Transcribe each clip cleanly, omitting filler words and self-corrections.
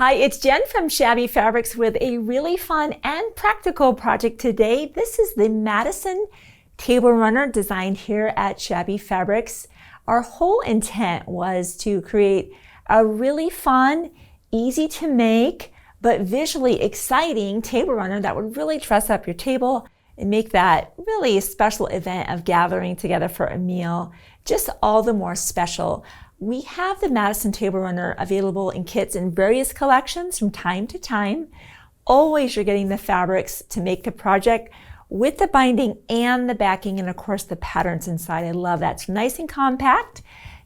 Hi, it's Jen from Shabby Fabrics with a really fun and practical project today. This is the Madison table runner designed here at Shabby Fabrics. Our whole intent was to create a really fun, easy to make, but visually exciting table runner that would really dress up your table and make that really special event of gathering together for a meal just all the more special. We have the Madison table runner available in kits in various collections from time to time. Always you're getting the fabrics to make the project with the binding and the backing, and of course the patterns inside. I love that. It's nice and compact.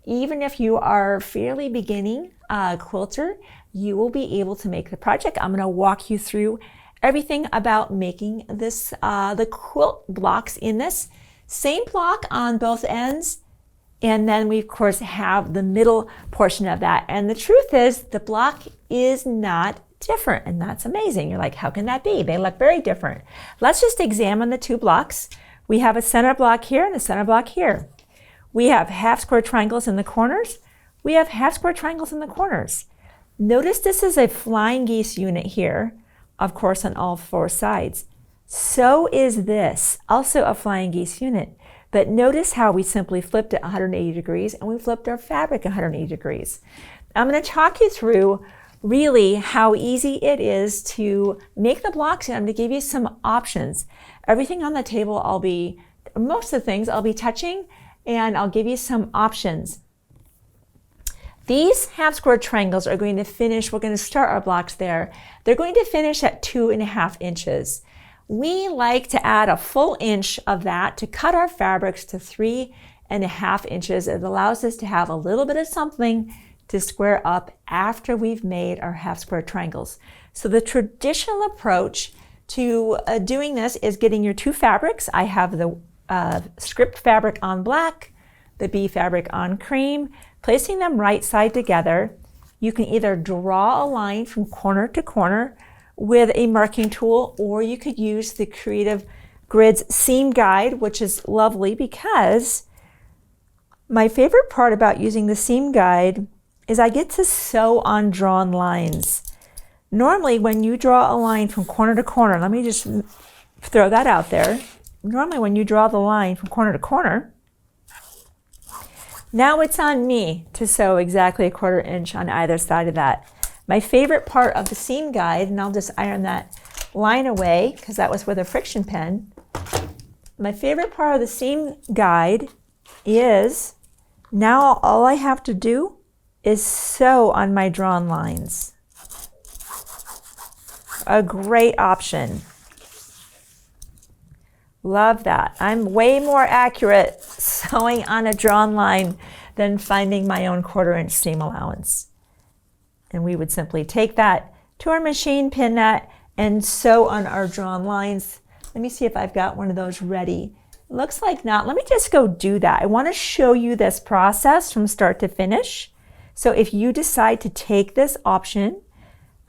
Even if you are fairly beginning quilter, you will be able to make the project. I'm going to walk you through everything about making this, the quilt blocks in this. Same block on both ends. And then we, of course, have the middle portion of that. And the truth is, the block is not different. And that's amazing. You're like, how can that be? They look very different. Let's just examine the two blocks. We have a center block here and a center block here. We have half square triangles in the corners. We have half square triangles in the corners. Notice this is a flying geese unit here, of course, on all four sides. So is this, also a flying geese unit. But notice how we simply flipped it 180 degrees and we flipped our fabric 180 degrees. I'm going to talk you through really how easy it is to make the blocks, and I'm going to give you some options. Everything on the table most of the things I'll be touching, and I'll give you some options. These half square triangles are going to finish, we're going to start our blocks there. They're going to finish at 2.5 inches. We like to add a full inch of that to cut our fabrics to 3.5 inches. It allows us to have a little bit of something to square up after we've made our half square triangles. So the traditional approach to doing this is getting your two fabrics. I have the script fabric on black, the bee fabric on cream, placing them right side together. You can either draw a line from corner to corner with a marking tool, or you could use the Creative Grids seam guide, which is lovely because my favorite part about using the seam guide is I get to sew on drawn lines. Normally when you draw a line from corner to corner, let me just throw that out there. Normally when you draw the line from corner to corner, now it's on me to sew exactly 1/4 inch on either side of that. My favorite part of the seam guide, and I'll just iron that line away because that was with a friction pen. My favorite part of the seam guide is now all I have to do is sew on my drawn lines. A great option. Love that. I'm way more accurate sewing on a drawn line than finding my own 1/4 inch seam allowance. And we would simply take that to our machine, pin that, and sew on our drawn lines. Let me see if I've got one of those ready. Looks like not. Let me just go do that. I want to show you this process from start to finish. So if you decide to take this option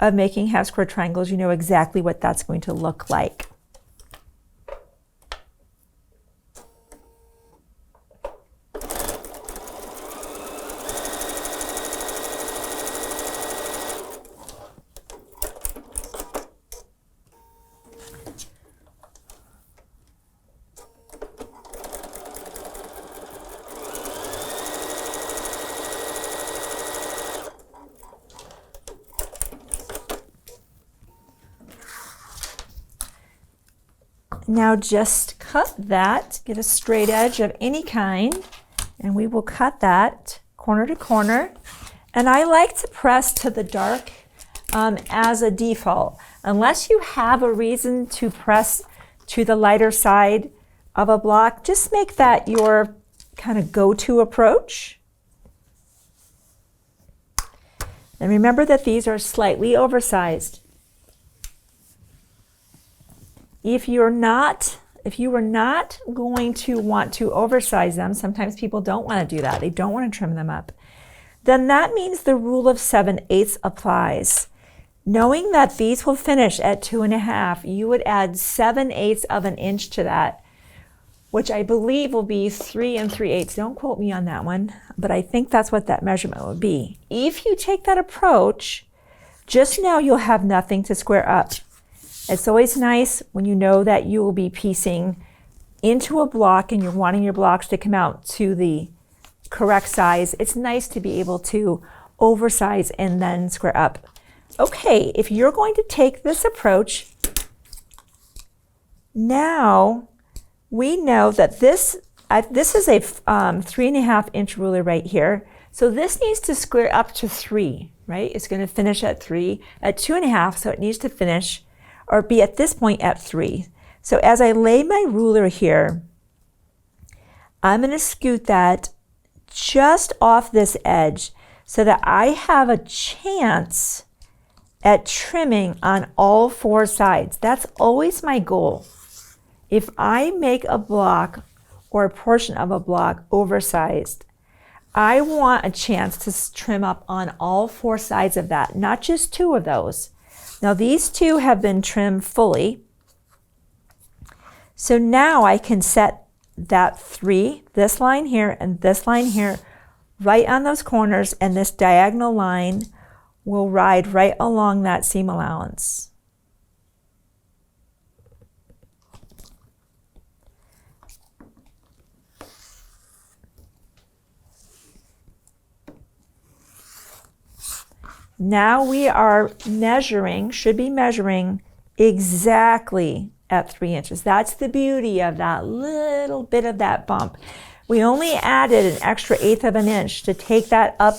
of making half square triangles, you know exactly what that's going to look like. Now just cut that, get a straight edge of any kind, and we will cut that corner to corner. And I like to press to the dark as a default. Unless you have a reason to press to the lighter side of a block, just make that your kind of go-to approach. And remember that these are slightly oversized. If you were not going to want to oversize them, sometimes people don't want to do that. They don't want to trim them up. Then that means the rule of 7/8 applies. Knowing that these will finish at 2.5, you would add 7/8 of an inch to that, which I believe will be 3 3/8. Don't quote me on that one, but I think that's what that measurement would be. If you take that approach, just know you'll have nothing to square up. It's always nice when you know that you will be piecing into a block and you're wanting your blocks to come out to the correct size. It's nice to be able to oversize and then square up. Okay, if you're going to take this approach, now we know that this is a 3.5 inch ruler right here. So this needs to square up to 3, right? It's going to finish at 3, at 2.5, so it needs to finish or be at this point at 3. So as I lay my ruler here, I'm going to scoot that just off this edge so that I have a chance at trimming on all 4 sides. That's always my goal. If I make a block or a portion of a block oversized, I want a chance to trim up on all 4 sides of that, not just 2 of those. Now these 2 have been trimmed fully. So now I can set that 3, this line here and this line here, right on those corners, and this diagonal line will ride right along that seam allowance. Now we are measuring, should be measuring exactly at 3 inches. That's the beauty of that little bit of that bump. We only added an extra 1/8 of an inch to take that up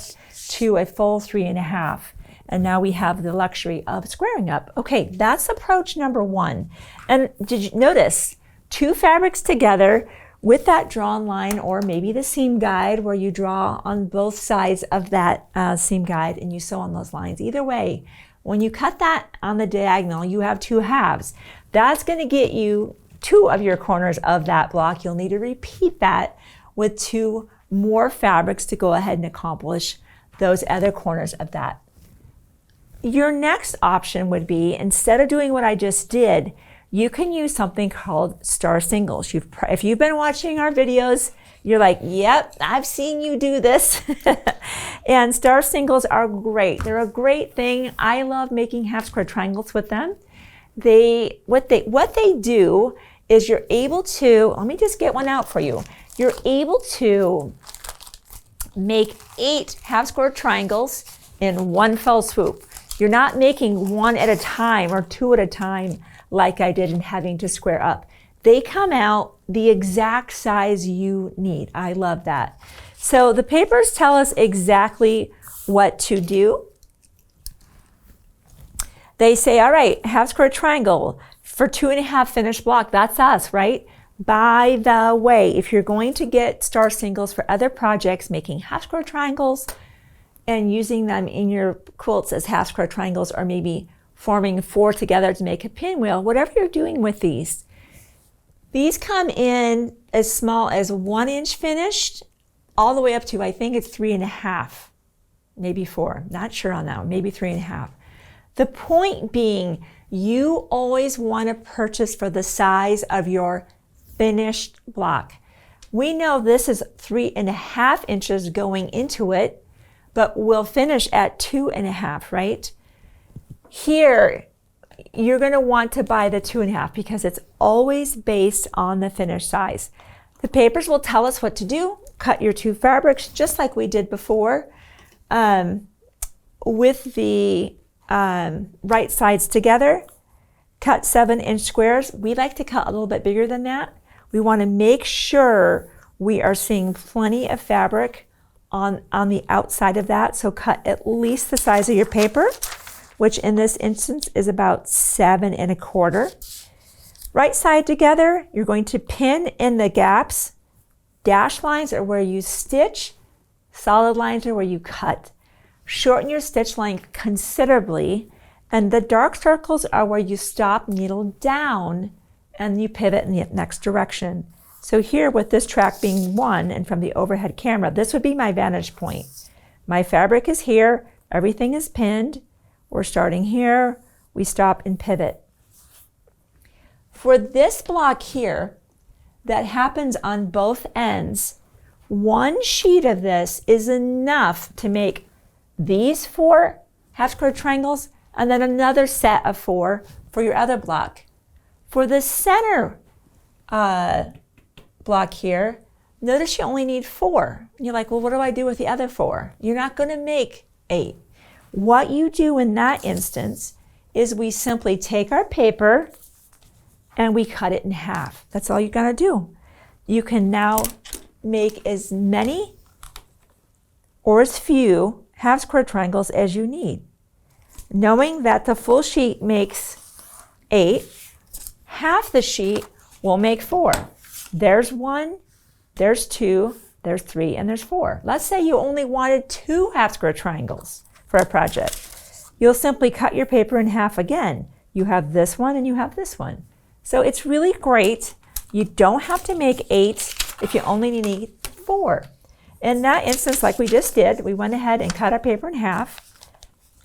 to a full 3.5. And now we have the luxury of squaring up. Okay, that's approach number 1. And did you notice 2 fabrics together with that drawn line, or maybe the seam guide where you draw on both sides of that seam guide and you sew on those lines. Either way, when you cut that on the diagonal, you have 2 halves. That's going to get you 2 of your corners of that block. You'll need to repeat that with 2 more fabrics to go ahead and accomplish those other corners of that. Your next option would be, instead of doing what I just did, you can use something called star singles. If you've been watching our videos, you're like, yep, I've seen you do this. And star singles are great. They're a great thing. I love making half square triangles with them. What they do is you're able to, let me just get one out for you. You're able to make 8 half square triangles in one fell swoop. You're not making 1 at a time or 2 at a time like I did in having to square up. They come out the exact size you need. I love that. So the papers tell us exactly what to do. They say, all right, half square triangle for 2.5 finished block. That's us, right? By the way, if you're going to get star singles for other projects, making half square triangles and using them in your quilts as half square triangles, or maybe forming 4 together to make a pinwheel, whatever you're doing with these come in as small as 1 inch finished, all the way up to, I think it's 3.5, maybe 4, not sure on that one, maybe 3.5. The point being, you always want to purchase for the size of your finished block. We know this is 3.5 inches going into it, but we'll finish at 2.5, right? Here, you're going to want to buy the 2.5 because it's always based on the finished size. The papers will tell us what to do. Cut your 2 fabrics just like we did before, with the right sides together. Cut 7-inch squares. We like to cut a little bit bigger than that. We want to make sure we are seeing plenty of fabric on the outside of that. So cut at least the size of your paper, which in this instance is about 7 1/4. Right side together, you're going to pin in the gaps. Dash lines are where you stitch. Solid lines are where you cut. Shorten your stitch length considerably, and the dark circles are where you stop, needle down, and you pivot in the next direction. So here, with this track being 1, and from the overhead camera, this would be my vantage point. My fabric is here, everything is pinned. We're starting here, we stop and pivot. For this block here, that happens on both ends, 1 sheet of this is enough to make these 4 half square triangles and then another set of 4 for your other block. For the center block here, notice you only need 4. And you're like, well, what do I do with the other 4? You're not going to make 8. What you do in that instance is we simply take our paper and we cut it in half. That's all you got to do. You can now make as many or as few half square triangles as you need. Knowing that the full sheet makes 8, half the sheet will make 4. There's 1, there's 2, there's 3, and there's 4. Let's say you only wanted 2 half square triangles for a project. You'll simply cut your paper in half again. You have this one and you have this one. So it's really great. You don't have to make 8 if you only need 4. In that instance, like we just did, we went ahead and cut our paper in half,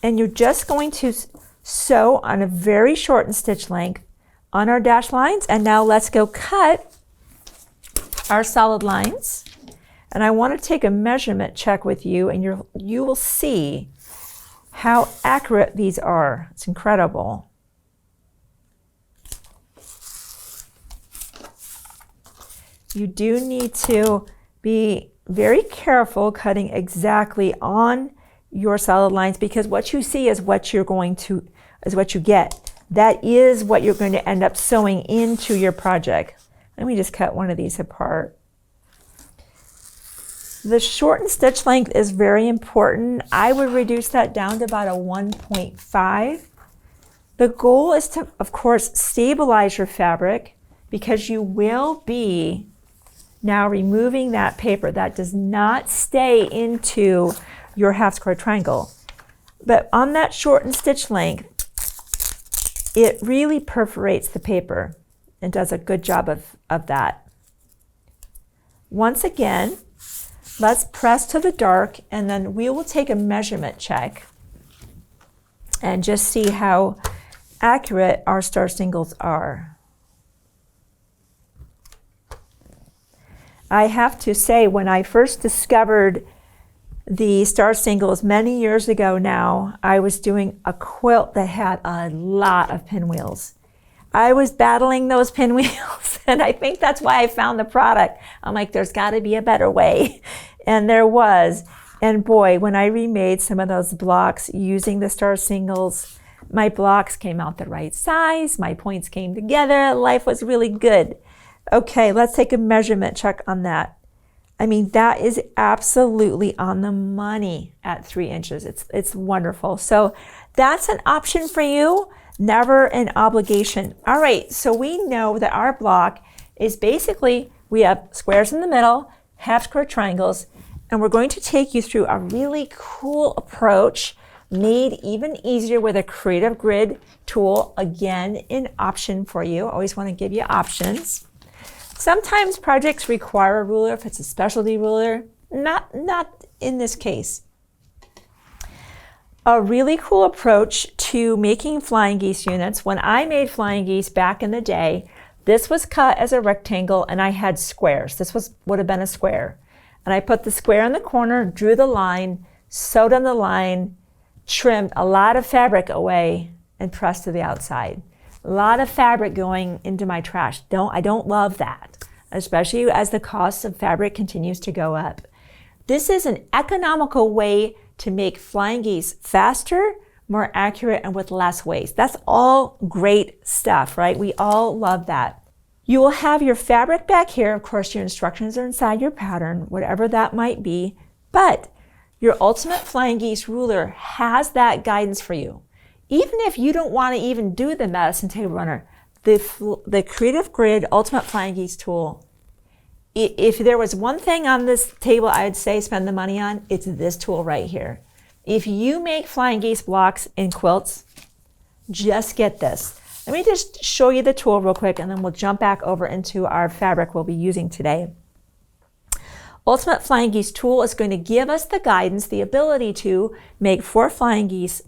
and you're just going to sew on a very shortened stitch length on our dashed lines. And now let's go cut our solid lines. And I want to take a measurement check with you, and you will see how accurate these are. It's incredible. You do need to be very careful cutting exactly on your solid lines, because what you see is what you're going to, is what you get. That is what you're going to end up sewing into your project. Let me just cut one of these apart. The shortened stitch length is very important. I would reduce that down to about a 1.5. The goal is to, of course, stabilize your fabric, because you will be now removing that paper that does not stay into your half square triangle. But on that shortened stitch length, it really perforates the paper and does a good job of that. Once again, let's press to the dark, and then we will take a measurement check and just see how accurate our star singles are. I have to say, when I first discovered the star singles many years ago now, I was doing a quilt that had a lot of pinwheels. I was battling those pinwheels, and I think that's why I found the product. I'm like, there's got to be a better way. And there was. And boy, when I remade some of those blocks using the star singles, my blocks came out the right size, my points came together, life was really good. Okay, let's take a measurement check on that. I mean, that is absolutely on the money at 3 inches. It's wonderful. So that's an option for you, never an obligation. All right, so we know that our block is basically, we have squares in the middle, half square triangles, and we're going to take you through a really cool approach made even easier with a Creative Grid tool. Again, an option for you. Always want to give you options. Sometimes projects require a ruler if it's a specialty ruler. Not in this case. A really cool approach to making flying geese units. When I made flying geese back in the day, this was cut as a rectangle and I had squares. This would have been a square. And I put the square in the corner, drew the line, sewed on the line, trimmed a lot of fabric away, and pressed to the outside. A lot of fabric going into my trash. I don't love that, especially as the cost of fabric continues to go up. This is an economical way to make flying geese faster, more accurate, and with less waste. That's all great stuff, right? We all love that. You will have your fabric back here. Of course, your instructions are inside your pattern, whatever that might be. But your Ultimate Flying Geese ruler has that guidance for you. Even if you don't want to even do the Madison Table Runner, the Creative Grid Ultimate Flying Geese tool, if there was one thing on this table I'd say spend the money on, it's this tool right here. If you make flying geese blocks in quilts, just get this. Let me just show you the tool real quick, and then we'll jump back over into our fabric we'll be using today. Ultimate Flying Geese tool is going to give us the guidance, the ability to make 4 flying geese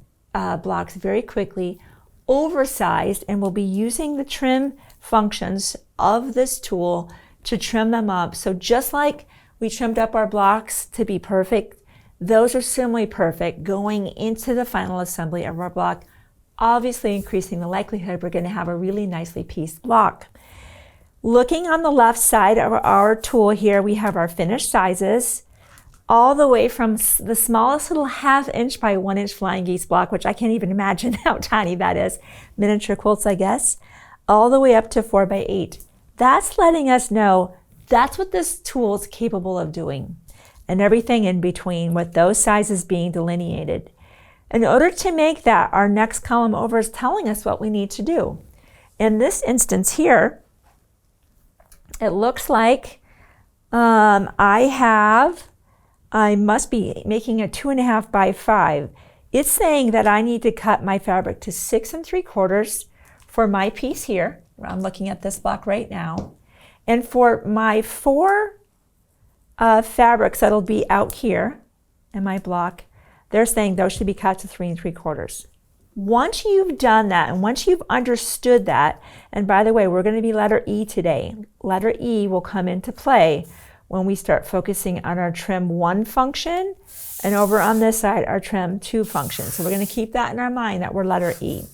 blocks very quickly, oversized, and we'll be using the trim functions of this tool to trim them up. So just like we trimmed up our blocks to be perfect, those are similarly perfect going into the final assembly of our block obviously increasing the likelihood we're going to have a really nicely pieced block. Looking on the left side of our tool here, we have our finished sizes, all the way from the smallest little 1/2 inch by 1 inch flying geese block, which I can't even imagine how tiny that is, miniature quilts, I guess, all the way up to 4 by 8. That's letting us know that's what this tool is capable of doing, and everything in between with those sizes being delineated. In order to make that, our next column over is telling us what we need to do. In this instance here, it looks like I must be making a 2.5 by 5. It's saying that I need to cut my fabric to 6 3/4 for my piece here. I'm looking at this block right now. And for my 4 fabrics that'll be out here in my block, they're saying those should be cut to 3 3/4. Once you've done that, and once you've understood that, and by the way, we're going to be letter E today. Letter E will come into play when we start focusing on our trim 1 function, and over on this side, our trim 2 function. So we're going to keep that in our mind that we're letter E.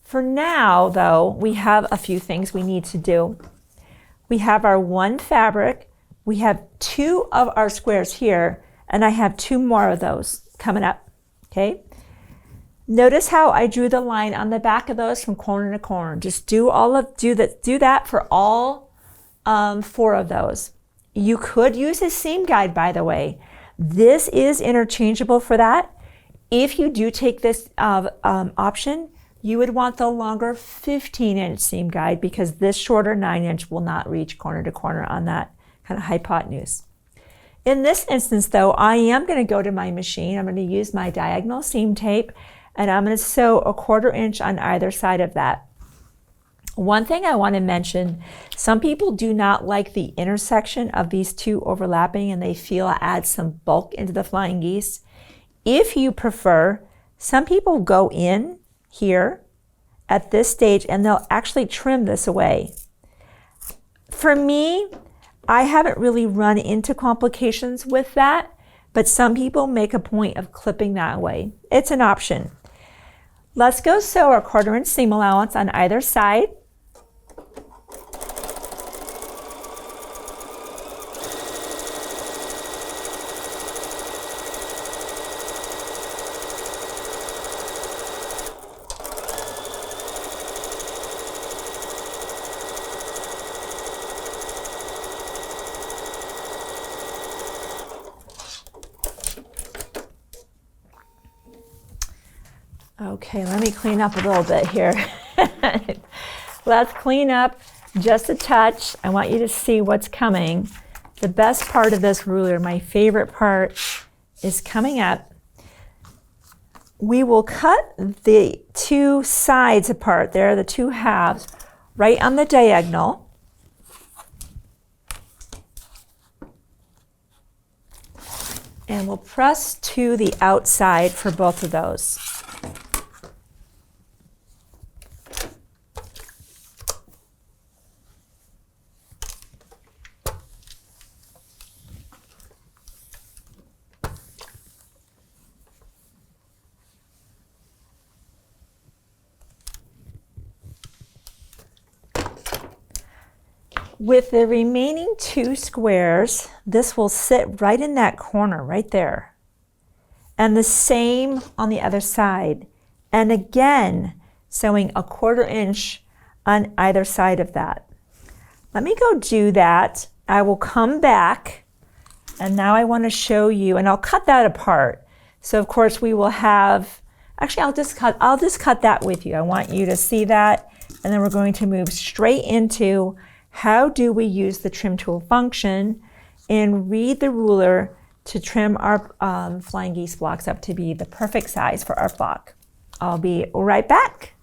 For now, though, we have a few things we need to do. We have our 1 fabric. We have 2 of our squares here, and I have 2 more of those coming up, okay? Notice how I drew the line on the back of those from corner to corner. Just do that for all 4 of those. You could use a seam guide, by the way. This is interchangeable for that. If you do take this option, you would want the longer 15-inch seam guide because this shorter 9-inch will not reach corner to corner on that kind of hypotenuse. In this instance, though, I am going to go to my machine. I'm going to use my diagonal seam tape, and I'm going to sew a 1/4 inch on either side of that. One thing I want to mention, some people do not like the intersection of these 2 overlapping, and they feel it adds some bulk into the flying geese. If you prefer, some people go in here at this stage and they'll actually trim this away. For me, I haven't really run into complications with that, but some people make a point of clipping that away. It's an option. Let's go sew our 1/4 inch seam allowance on either side. Okay, let me clean up a little bit here. Let's clean up just a touch. I want you to see what's coming. The best part of this ruler, my favorite part, is coming up. We will cut the 2 sides apart there, the 2 halves, right on the diagonal. And we'll press to the outside for both of those. With the remaining 2 squares, this will sit right in that corner right there. And the same on the other side. And again, sewing a 1/4 inch on either side of that. Let me go do that. I will come back, and now I want to show you, and I'll cut that apart. So of course we will have, actually I'll just cut that with you. I want you to see that, and then we're going to move straight into how do we use the trim tool function and read the ruler to trim our flying geese blocks up to be the perfect size for our block. I'll be right back.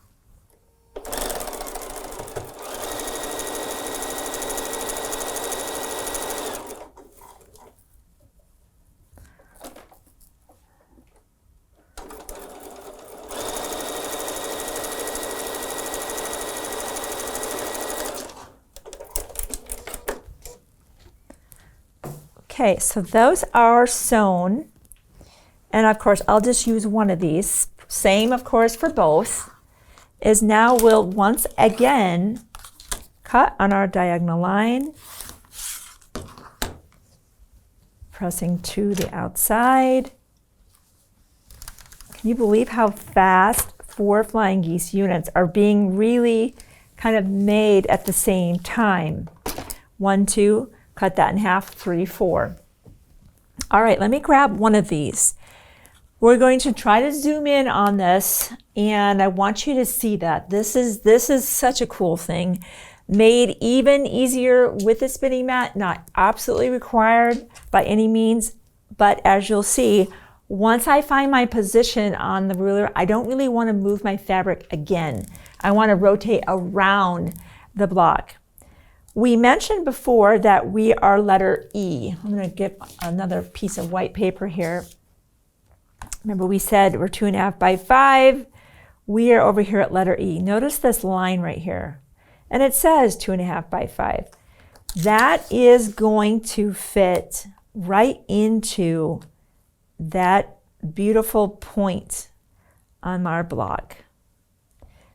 Okay, so those are sewn, and of course I'll just use one of these same of course for both, is now we'll once again cut on our diagonal line, pressing to the outside. Can you believe how fast 4 flying geese units are being really kind of made at the same time? 1, 2, cut that in half, 3, 4. All right, let me grab one of these. We're going to try to zoom in on this, and I want you to see that. This is such a cool thing. Made even easier with the spinning mat, not absolutely required by any means, but as you'll see, once I find my position on the ruler, I don't really want to move my fabric again. I want to rotate around the block. We mentioned before that we are letter E. I'm going to get another piece of white paper here. Remember we said we're 2.5 by 5. We are over here at letter E. Notice this line right here. And it says 2.5 by 5. That is going to fit right into that beautiful point on our block.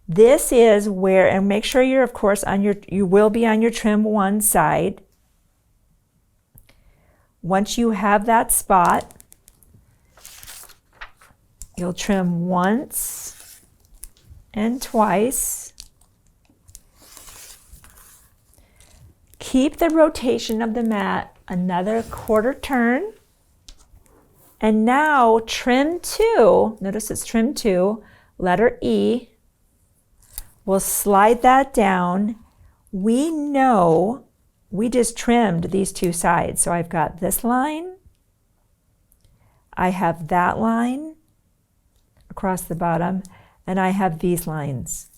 This is where, and make sure you're of course on your, you will be on your trim one side. Once you have that spot, you'll trim once and twice. Keep the rotation of the mat another 1/4 turn. And now trim 2, notice it's trim 2, letter E. We'll slide that down. We know we just trimmed these 2 sides. So I've got this line. I have that line across the bottom, and I have these lines.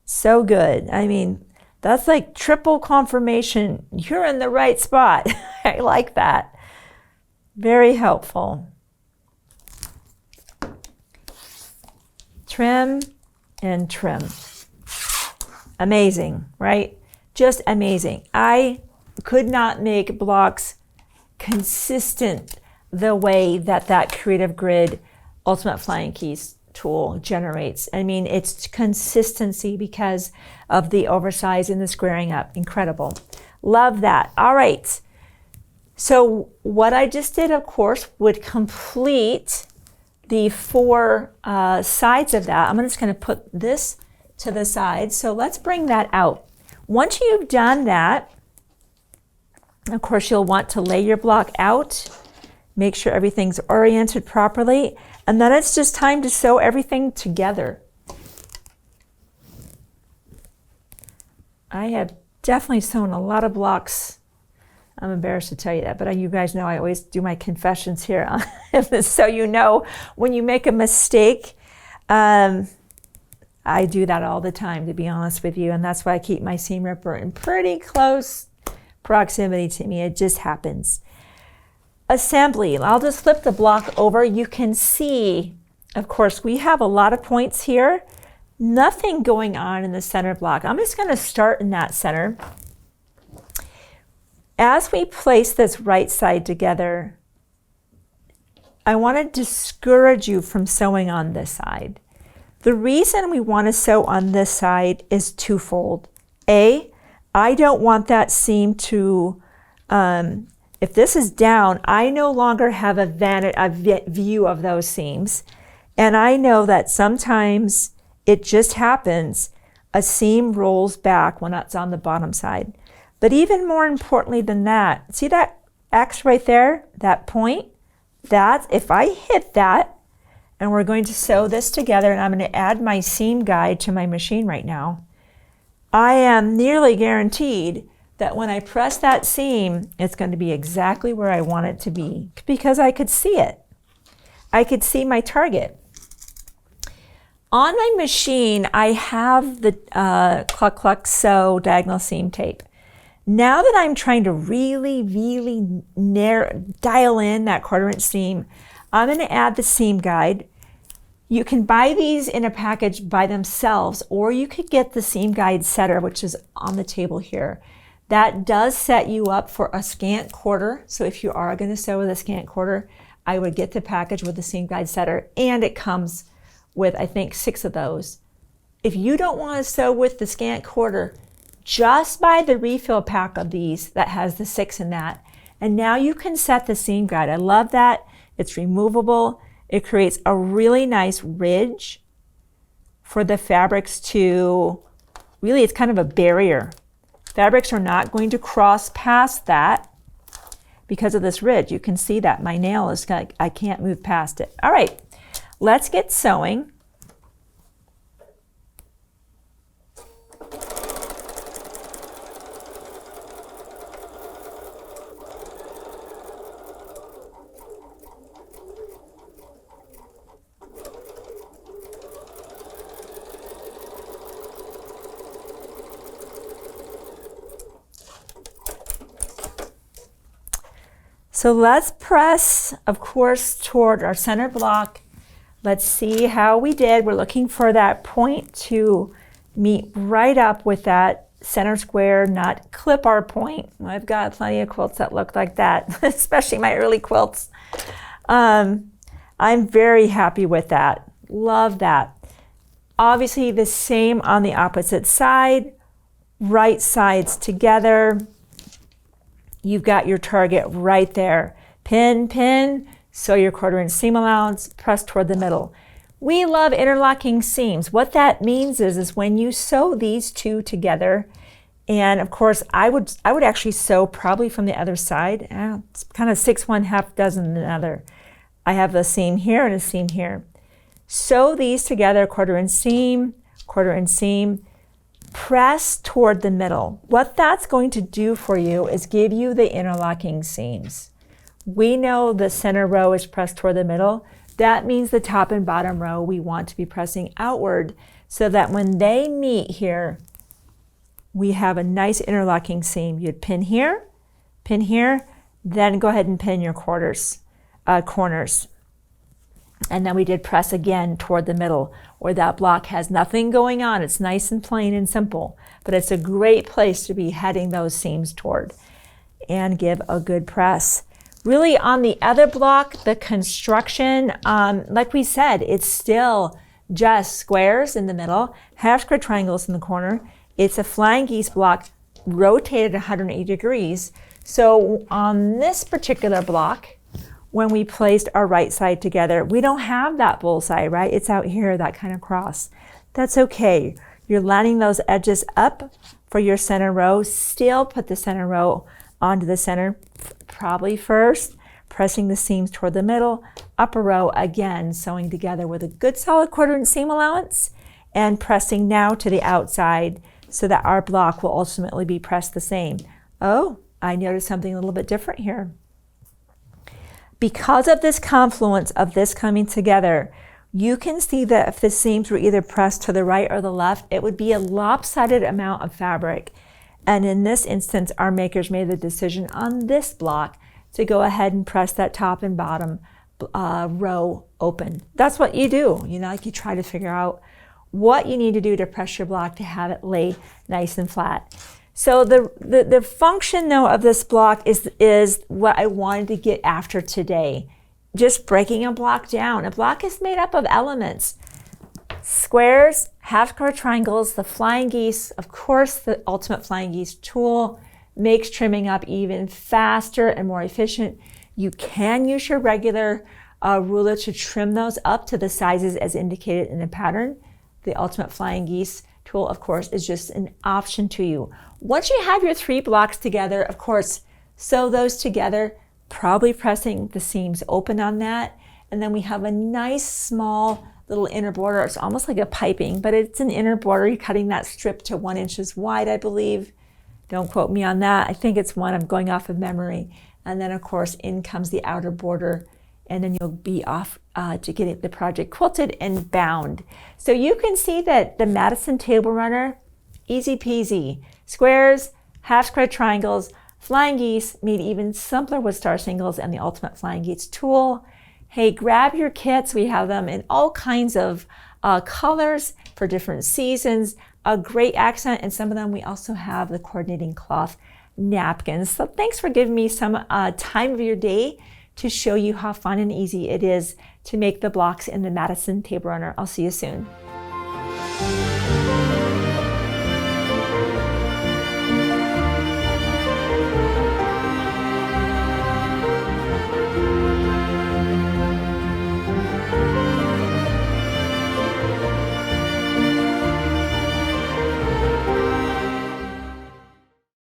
So good. I mean, that's like triple confirmation. You're in the right spot. I like that. Very helpful. Trim and trim. Amazing, right? Just amazing. I could not make blocks consistent the way that that Creative Grid Ultimate Flying Geese tool generates. I mean, it's consistency because of the oversize and the squaring up. Incredible. Love that. All right. So what I just did, of course, would complete the 4 sides of that. I'm just going to put this to the side. So let's bring that out. Once you've done that, of course, you'll want to lay your block out, make sure everything's oriented properly, and then it's just time to sew everything together. I have definitely sewn a lot of blocks. I'm embarrassed to tell you that, but you guys know I always do my confessions here. So you know when you make a mistake, I do that all the time, to be honest with you, and that's why I keep my seam ripper in pretty close proximity to me. It just happens. Assembly. I'll just flip the block over. You can see, of course, we have a lot of points here. Nothing going on in the center block. I'm just going to start in that center. As we place this right side together, I want to discourage you from sewing on this side. The reason we want to sew on this side is twofold. A, I don't want that seam to, if this is down, I no longer have a view of those seams. And I know that sometimes it just happens, a seam rolls back when it's on the bottom side. But even more importantly than that, see that X right there, that point? That's, if I hit that, and we're going to sew this together, and I'm going to add my seam guide to my machine right now, I am nearly guaranteed that when I press that seam, it's going to be exactly where I want it to be, because I could see it. I could see my target. On my machine, I have the Cluck Cluck Sew diagonal seam tape. Now that I'm trying to really dial in that 1/4 inch seam, I'm going to add the seam guide. You can buy these in a package by themselves, or you could get the seam guide setter, which is on the table here. That does set you up for a scant 1/4. So if you are going to sew with a scant 1/4, I would get the package with the seam guide setter, and it comes with, I think, 6 of those. If you don't want to sew with the scant quarter, just buy the refill pack of these that has the 6 in that. And now you can set the seam guide. I love that. It's removable. It creates a really nice ridge for the fabrics to, really, it's kind of a barrier. Fabrics are not going to cross past that because of this ridge. You can see that my nail is, I can't move past it. All right, let's get sewing. So let's press, of course, toward our center block. Let's see how we did. We're looking for that point to meet right up with that center square, not clip our point. I've got plenty of quilts that look like that, especially my early quilts. I'm very happy with that. Love that. Obviously the same on the opposite side, right sides together. You've got your target right there. Pin, pin, sew your 1/4 inch seam allowance, press toward the middle. We love interlocking seams. What that means is when you sew these two together, and of course I would actually sew probably from the other side. It's kind of 6 1 half dozen another. I have a seam here and a seam here. Sew these together, 1/4 inch seam, 1/4 inch seam. Press toward the middle. What that's going to do for you is give you the interlocking seams. We know the center row is pressed toward the middle. That means the top and bottom row we want to be pressing outward so that when they meet here, we have a nice interlocking seam. You'd pin here, then go ahead and pin your corners. And then we did press again toward the middle where that block has nothing going on. It's nice and plain and simple, but it's a great place to be heading those seams toward. And give a good press. Really on the other block, the construction, like we said, it's still just squares in the middle, half square triangles in the corner. It's a flying geese block rotated 180 degrees. So on this particular block, when we placed our right side together, we don't have that bullseye, right? It's out here, that kind of cross. That's okay. You're lining those edges up for your center row. Still put the center row onto the center, probably first, pressing the seams toward the middle, upper row again, sewing together with a good solid 1/4 inch seam allowance, and pressing now to the outside so that our block will ultimately be pressed the same. Oh, I noticed something a little bit different here. Because of this confluence of this coming together, you can see that if the seams were either pressed to the right or the left, it would be a lopsided amount of fabric. And in this instance, our makers made the decision on this block to go ahead and press that top and bottom row open. That's what you do. You know, like you try to figure out what you need to do to press your block to have it lay nice and flat. So the function though of this block is what I wanted to get after today. Just breaking a block down. A block is made up of elements. Squares, half square triangles, the flying geese, of course the ultimate flying geese tool makes trimming up even faster and more efficient. You can use your regular ruler to trim those up to the sizes as indicated in the pattern. The ultimate flying geese tool, of course, is just an option to you. Once you have your 3 blocks together, of course, sew those together, probably pressing the seams open on that. And then we have a nice small little inner border. It's almost like a piping, but it's an inner border. You're cutting that strip to 1 inch wide, I believe. Don't quote me on that. I think it's 1. I'm going off of memory. And then, of course, in comes the outer border. And then you'll be off to get the project quilted and bound. So you can see that the Madison table runner, easy peasy. Squares, half square triangles, flying geese made even simpler with star singles and the ultimate flying geese tool. Hey, grab your kits. We have them in all kinds of colors for different seasons. A great accent, and some of them we also have the coordinating cloth napkins. So thanks for giving me some time of your day to show you how fun and easy it is to make the blocks in the Madison table runner. I'll see you soon.